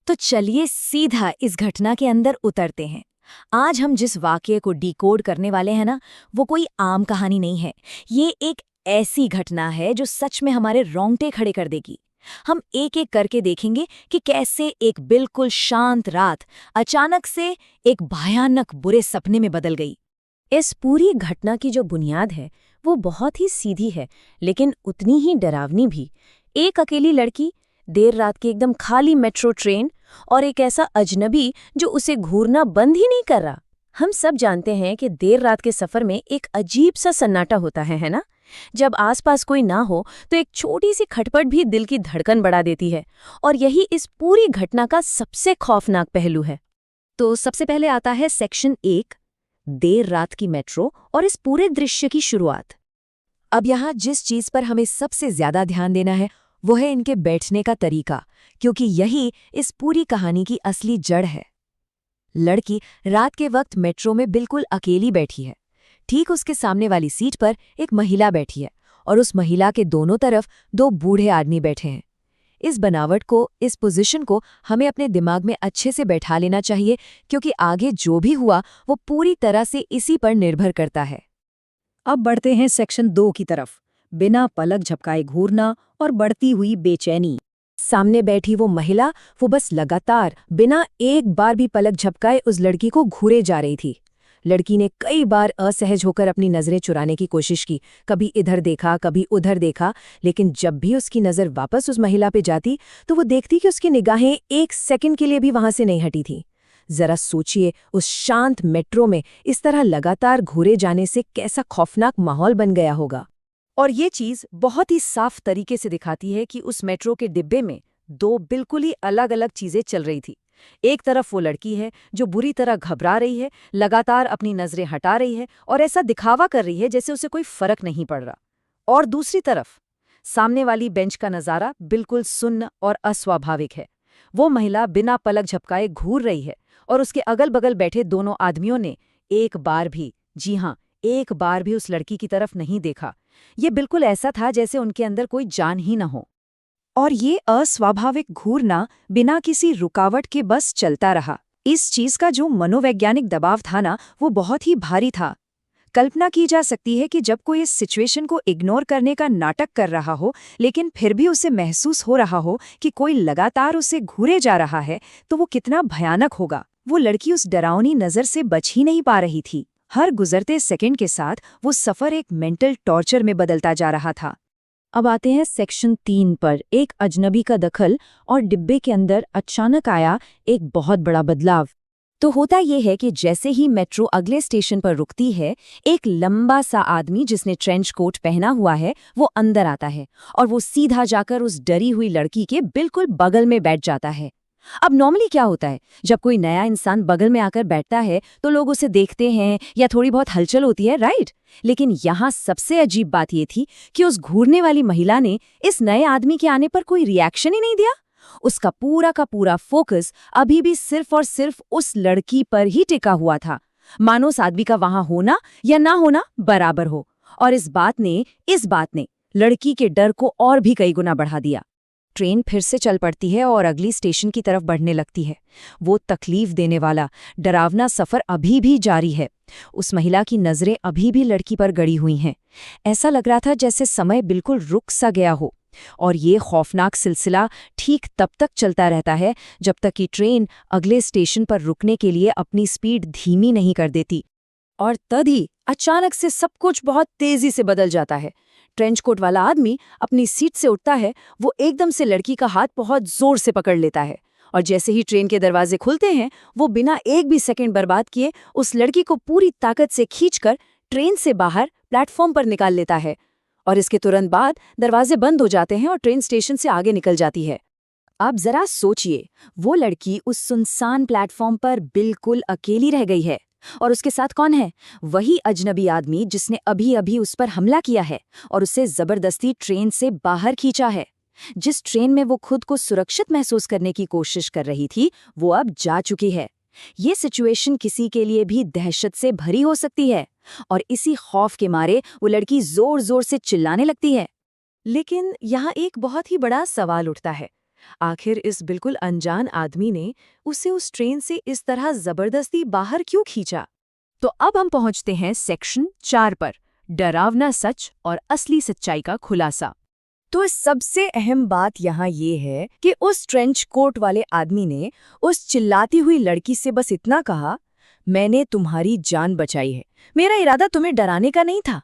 तो चलिए सीधा इस घटना के अंदर उतरते हैं। आज हम जिस वाकये को डिकोड करने वाले हैं ना, वो कोई आम कहानी नहीं है। ये एक ऐसी घटना है जो सच में हमारे रोंगटे खड़े कर देगी। हम एक एक करके देखेंगे कि कैसे एक बिल्कुल शांत रात अचानक से एक भयानक बुरे सपने में बदल गई। इस पूरी घटना की जो बुनियाद है वो बहुत ही सीधी है, लेकिन उतनी ही डरावनी भी। एक अकेली लड़की, देर रात की एकदम खाली मेट्रो ट्रेन, और एक ऐसा अजनबी जो उसे घूरना बंद ही नहीं कर रहा। हम सब जानते हैं कि देर रात के सफर में एक अजीब सा सन्नाटा होता है ना? जब आसपास कोई ना हो तो एक छोटी सी खटपट भी दिल की धड़कन बढ़ा देती है। और यही इस पूरी घटना का सबसे खौफनाक पहलू है। तो सबसे पहले आता है सेक्शन 1, देर रात की मेट्रो और इस पूरे दृश्य की शुरुआत। अब यहाँ जिस चीज पर हमें सबसे ज्यादा ध्यान देना है वो है इनके बैठने का तरीका, क्योंकि यही इस पूरी कहानी की असली जड़ है। लड़की रात के वक्त मेट्रो में बिल्कुल अकेली बैठी है। ठीक उसके सामने वाली सीट पर एक महिला बैठी है और उस महिला के दोनों तरफ 2 बूढ़े आदमी बैठे हैं। इस बनावट को, इस पोजीशन को हमें अपने दिमाग में अच्छे से बैठा लेना चाहिए, क्योंकि आगे जो भी हुआ वो पूरी तरह से इसी पर निर्भर करता है। अब बढ़ते हैं सेक्शन 2 की तरफ। बिना पलक झपकाए घूरना और बढ़ती हुई बेचैनी। सामने बैठी वो महिला, वो बस लगातार बिना एक बार भी पलक झपकाए उस लड़की को घूरे जा रही थी। लड़की ने कई बार असहज होकर अपनी नजरें चुराने की कोशिश की, कभी इधर देखा कभी उधर देखा, लेकिन जब भी उसकी नजर वापस उस महिला पे जाती तो वो देखती कि उसकी निगाहें 1 सेकंड के लिए भी वहां से नहीं हटी थी। जरा सोचिए, उस शांत मेट्रो में इस तरह लगातार घूरे जाने से कैसा खौफनाक माहौल बन गया होगा। और ये चीज बहुत ही साफ तरीके से दिखाती है कि उस मेट्रो के डिब्बे में 2 बिल्कुल ही अलग अलग चीजें चल रही थी। एक तरफ वो लड़की है जो बुरी तरह घबरा रही है, लगातार अपनी नजरें हटा रही है और ऐसा दिखावा कर रही है जैसे उसे कोई फर्क नहीं पड़ रहा। और दूसरी तरफ सामने वाली बेंच का नजारा बिल्कुल सुन्न और अस्वाभाविक है। वो महिला बिना पलक झपकाए घूर रही है और उसके अगल बगल बैठे दोनों आदमियों ने एक बार भी, जी हाँ, एक बार भी उस लड़की की तरफ नहीं देखा। ये बिल्कुल ऐसा था जैसे उनके अंदर कोई जान ही न हो। और ये अस्वाभाविक घूरना बिना किसी रुकावट के बस चलता रहा। इस चीज का जो मनोवैज्ञानिक दबाव था ना, वो बहुत ही भारी था। कल्पना की जा सकती है कि जब कोई इस सिचुएशन को इग्नोर करने का नाटक कर रहा हो, लेकिन फिर भी उसे महसूस हो रहा हो कि कोई लगातार उसे घूरे जा रहा है, तो वो कितना भयानक होगा। वो लड़की उस डरावनी नजर से बच ही नहीं पा रही थी। हर गुजरते सेकंड के साथ वो सफर एक मेंटल टॉर्चर में बदलता जा रहा था। अब आते हैं सेक्शन 3 पर, एक अजनबी का दखल और डिब्बे के अंदर अचानक आया एक बहुत बड़ा बदलाव। तो होता यह है कि जैसे ही मेट्रो अगले स्टेशन पर रुकती है, एक लंबा सा आदमी जिसने ट्रेंच कोट पहना हुआ है वो अंदर आता है और वो सीधा जाकर उस डरी हुई लड़की के बिल्कुल बगल में बैठ जाता है। अब नॉर्मली क्या होता है, जब कोई नया इंसान बगल में आकर बैठता है तो लोग उसे देखते हैं या थोड़ी बहुत हलचल होती है, राइट? लेकिन यहाँ सबसे अजीब बात ये थी कि उस घूरने वाली महिला ने इस नए आदमी के आने पर कोई रिएक्शन ही नहीं दिया। उसका पूरा का पूरा फोकस अभी भी सिर्फ और सिर्फ उस लड़की पर ही टिका हुआ था, मानो उस आदमी का वहां होना या ना होना बराबर हो। और इस बात ने लड़की के डर को और भी कई गुना बढ़ा दिया। ट्रेन फिर से चल पड़ती है और अगली स्टेशन की तरफ बढ़ने लगती है। वो तकलीफ देने वाला, डरावना सफर अभी भी जारी है। उस महिला की नजरें अभी भी लड़की पर गड़ी हुई हैं। ऐसा लग रहा था जैसे समय बिल्कुल रुक सा गया हो। और ये खौफनाक सिलसिला ठीक तब तक चलता रहता है जब तक कि ट्रेन अगले स्टेशन पर रुकने के लिए अपनी स्पीड धीमी नहीं कर देती। और तभी अचानक से सब कुछ बहुत तेजी से बदल जाता है। ट्रेंच कोट वाला आदमी अपनी सीट से उठता है, वो एकदम से लड़की का हाथ बहुत जोर से पकड़ लेता है और जैसे ही ट्रेन के दरवाजे खुलते हैं, वो बिना एक भी सेकंड बर्बाद किए उस लड़की को पूरी ताकत से खींचकर ट्रेन से बाहर प्लेटफॉर्म पर निकाल लेता है। और इसके तुरंत बाद दरवाजे बंद हो जाते हैं और ट्रेन स्टेशन से आगे निकल जाती है। अब जरा सोचिए, वो लड़की उस सुनसान प्लेटफॉर्म पर बिल्कुल अकेली रह गई है और उसके साथ कौन है? वही अजनबी आदमी जिसने अभी अभी उस पर हमला किया है और उसे जबरदस्ती ट्रेन से बाहर खींचा है। जिस ट्रेन में वो खुद को सुरक्षित महसूस करने की कोशिश कर रही थी, वो अब जा चुकी है। ये सिचुएशन किसी के लिए भी दहशत से भरी हो सकती है और इसी खौफ के मारे वो लड़की जोर जोर से चिल्लाने लगती है। लेकिन यहाँ एक बहुत ही बड़ा सवाल उठता है। आखिर इस बिल्कुल अनजान आदमी ने उसे उस ट्रेन से इस तरह जबरदस्ती बाहर क्यों खींचा? तो अब हम पहुंचते हैं सेक्शन 4 पर, डरावना सच और असली सच्चाई का खुलासा। तो सबसे अहम बात यहाँ ये है कि उस ट्रेंच कोट वाले आदमी ने उस चिल्लाती हुई लड़की से बस इतना कहा, मैंने तुम्हारी जान बचाई है, मेरा इरादा तुम्हें डराने का नहीं था।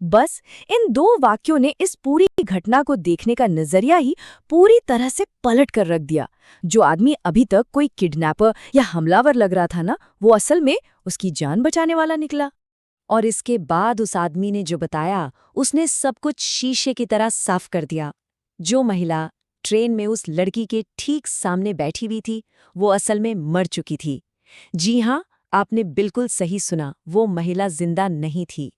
बस इन 2 वाक्यों ने इस पूरी घटना को देखने का नजरिया ही पूरी तरह से पलट कर रख दिया। जो आदमी अभी तक कोई किडनैपर या हमलावर लग रहा था ना, वो असल में उसकी जान बचाने वाला निकला। और इसके बाद उस आदमी ने जो बताया, उसने सब कुछ शीशे की तरह साफ कर दिया। जो महिला ट्रेन में उस लड़की के ठीक सामने बैठी हुई थी, वो असल में मर चुकी थी। जी हाँ, आपने बिल्कुल सही सुना, वो महिला जिंदा नहीं थी।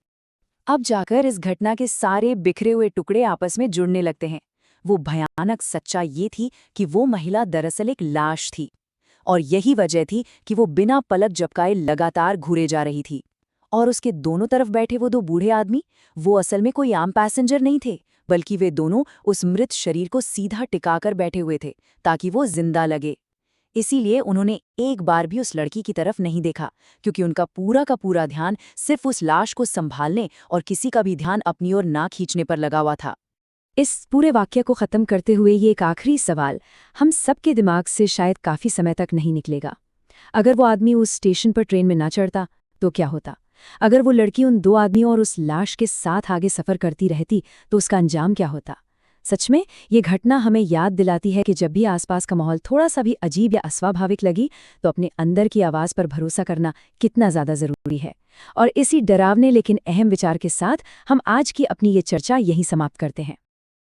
अब जाकर इस घटना के सारे बिखरे हुए टुकड़े आपस में जुड़ने लगते हैं। वो भयानक सच्चाई ये थी कि वो महिला दरअसल एक लाश थी, और यही वजह थी कि वो बिना पलक झपकाए लगातार घूरे जा रही थी। और उसके दोनों तरफ बैठे वो 2 बूढ़े आदमी, वो असल में कोई आम पैसेंजर नहीं थे, बल्कि वे दोनों उस मृत शरीर को सीधा टिकाकर बैठे हुए थे ताकि वो जिंदा लगे। इसीलिए उन्होंने एक बार भी उस लड़की की तरफ नहीं देखा, क्योंकि उनका पूरा का पूरा ध्यान सिर्फ उस लाश को संभालने और किसी का भी ध्यान अपनी ओर ना खींचने पर लगा हुआ था। इस पूरे वाक्य को खत्म करते हुए ये एक आखिरी सवाल हम सबके दिमाग से शायद काफी समय तक नहीं निकलेगा। अगर वो आदमी उस स्टेशन पर ट्रेन में ना चढ़ता तो क्या होता? अगर वो लड़की उन 2 आदमियों और उस लाश के साथ आगे सफर करती रहती तो उसका अंजाम क्या होता? सच में ये घटना हमें याद दिलाती है कि जब भी आसपास का माहौल थोड़ा सा भी अजीब या अस्वाभाविक लगी तो अपने अंदर की आवाज़ पर भरोसा करना कितना ज़्यादा ज़रूरी है। और इसी डरावने लेकिन अहम विचार के साथ हम आज की अपनी ये चर्चा यहीं समाप्त करते हैं।